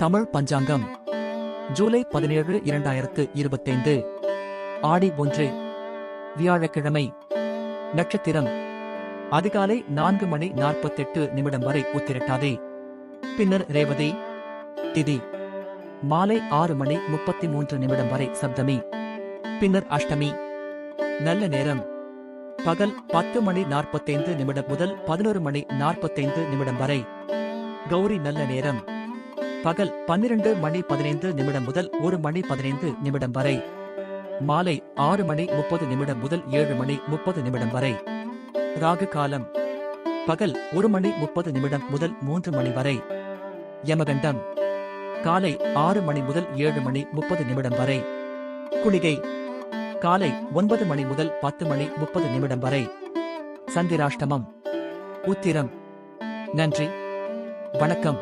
தமிழ் பஞ்சாங்கம் ஜூலை 17 2025 ஆடி 1 வியாழக்கிழமை. நட்சத்திரம் அதிகாலை 4:48 வரை உத்திரட்டாதி, பின்னர் ரேவதி. திதி மாலை 6:33 வரை சப்தமி, பின்னர் அஷ்டமி. நல்ல நேரம் பகல் 10:45 முதல் 11:45 வரை. கௌரி நல்ல நேரம் பகல் 12:15 முதல் 1:15 வரை. மாலை 6:30 முதல் 7:30 வரை. ராகு காலம் பகல் 1:30 முதல் 3 வரை. யமகண்டம் காலை 6 முதல் 7:30 வரை. குளிகை காலை 9 முதல் 10:30 வரை. சந்திராஷ்டமம் உத்திரம். நன்றி, வணக்கம்.